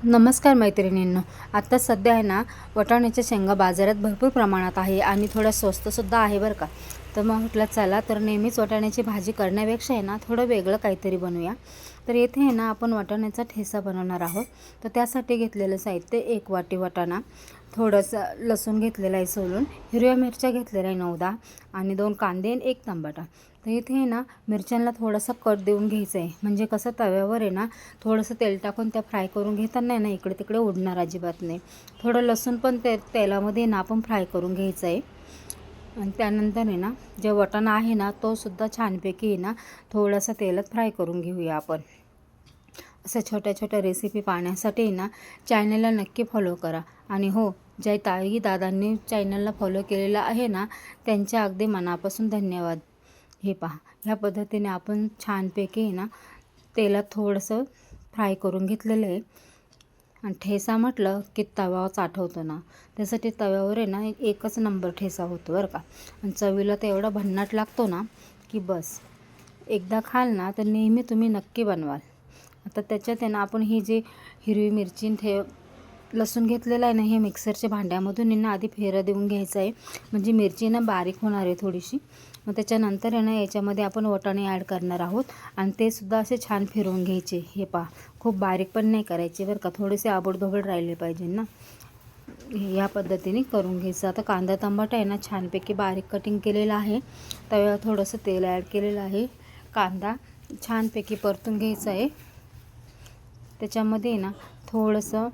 नमस्कार मैत्रिणींनो. आता सध्या आहे ना वाटाण्याच्या शेंगा बाजारात भरपूर प्रमाणात आहे आणि थोडं स्वस्तसुद्धा आहे बरं का. तर मग म्हटलं चला तर नेहमीच वाटाण्याची भाजी करण्यापेक्षा आहे ना थोडं वेगळं काहीतरी बनवूया. तर येथे आहे ना आपण वाटाण्याचा ठेचा बनवणार आहोत. तर त्यासाठी घेतलेलं साहित्य 1 वाटी वाटाणा, थोडंसं लसूण घेतलेलं आहे सोलून, हिरव्या मिरच्या घेतलेल्या आहे 9-10 आणि 2 कांदे आणि 1 टमाटा. तर इथे आहे ना मिरच्यांना थोडासा कट देऊन घ्यायचं आहे, म्हणजे कसं तव्यावर आहे ना थोडंसं तेल टाकून त्या फ्राय करून घेताना ना इकडे तिकडे उडणार अजिबात नाही. थोडं लसूण पण तेलामध्ये ना आपण फ्राय करून घ्यायचं आहे. आणि त्यानंतर आहे ना जे वाटाणा आहे ना तो सुद्धा छानपैकी आहे ना थोडासा तेलात फ्राय करून घेऊया आपण. असं छोट्या छोट्या रेसिपी पाहण्यासाठी ना चॅनलला नक्की फॉलो करा. आणि हो, ज्या ताई दादांनी चॅनलला फॉलो केलेलं आहे ना त्यांच्या अगदी मनापासून धन्यवाद. हे पहा, ह्या पद्धतीने आपण छानपैकी आहे ना तेलात थोडंसं फ्राय करून घेतलेलं आहे. आणि ठेचा म्हटलं की तवाच आठवतो ना, त्यासाठी तव्यावर आहे ना एकच नंबर ठेचा होतो बरं का. आणि चवीला तर एवढा भन्नाट लागतो ना की बस, एकदा खाल ना तर नेहमी तुम्ही नक्की बनवाल. आता त्याच्यात आहे ना आपण ही जी हिरवी मिरची लसूण घेतलेला आहे ना हे मिक्सरच्या भांड्यामधून आहे ना आधी फेरा देऊन घ्यायचं आहे, म्हणजे मिरची ना बारीक होणार आहे थोडीशी. मग त्याच्यानंतर आहे ना याच्यामध्ये आपण वाटाणे ॲड करणार आहोत आणि ते सुद्धा असे छान फिरवून घ्यायचे. हे पहा, खूप बारीक पण नाही करायचे बरं का, थोडेसे आबडधोबड राहिले पाहिजे ना. या पद्धतीने करून घ्यायचं. आता कांदा टमाटा आहे ना छानपैकी बारीक कटिंग केलेला आहे. तव्यावर थोडंसं तेल ॲड केलेलं आहे. कांदा छानपैकी परतून घ्यायचा आहे. त्याच्यामध्ये ना थोडंसं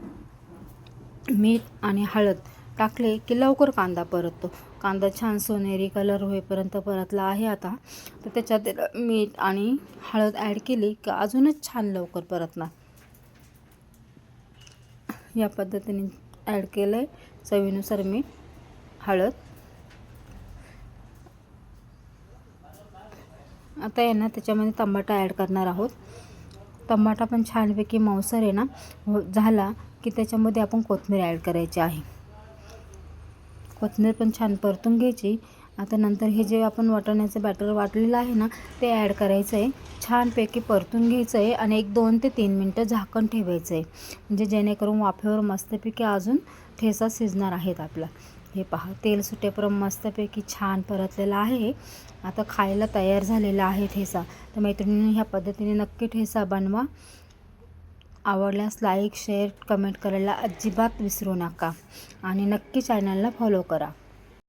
मीठ आणि हळद टाकले की लवकर कांदा परततो. कांदा छान सोनेरी कलर होईपर्यंत परतला आहे आता. तर त्याच्यात मीठ आणि हळद ॲड केली की अजूनच छान लवकर परतणार. या पद्धतीने ॲड केलं आहे. चवीनुसार मीठ, हळद. आता आहे ना त्याच्यामध्ये टमाटा ॲड करणार आहोत. टमाटा पण छानपैकी मऊसर आहे ना झाला की त्याच्यामध्ये आपण कोथिंबीर ॲड करायची आहे. कोथिंबीर पण छान परतून घ्यायची. आता नंतर हे जे आपण वाटाण्याचं बॅटर वाटलेलं आहे ना ते ॲड करायचं आहे. छानपैकी परतून घ्यायचं आहे आणि 2 ते 3 मिनटं झाकण ठेवायचं आहे, म्हणजे जेणेकरून वाफेवर मस्तपैकी अजून ठेचा शिजणार आहेत आपला. हे पहा, तेल सुटेपर्यंत मस्तपैकी छान परतलेला आहे. आता खायला तयार झालेला आहे ठेचा. तर मैत्रिणींनी ह्या पद्धतीने नक्की ठेचा बनवा. आवडल्यास लाईक, शेअर, कमेंट करायला अजिबात विसरू नका आणि नक्की चॅनलला फॉलो करा.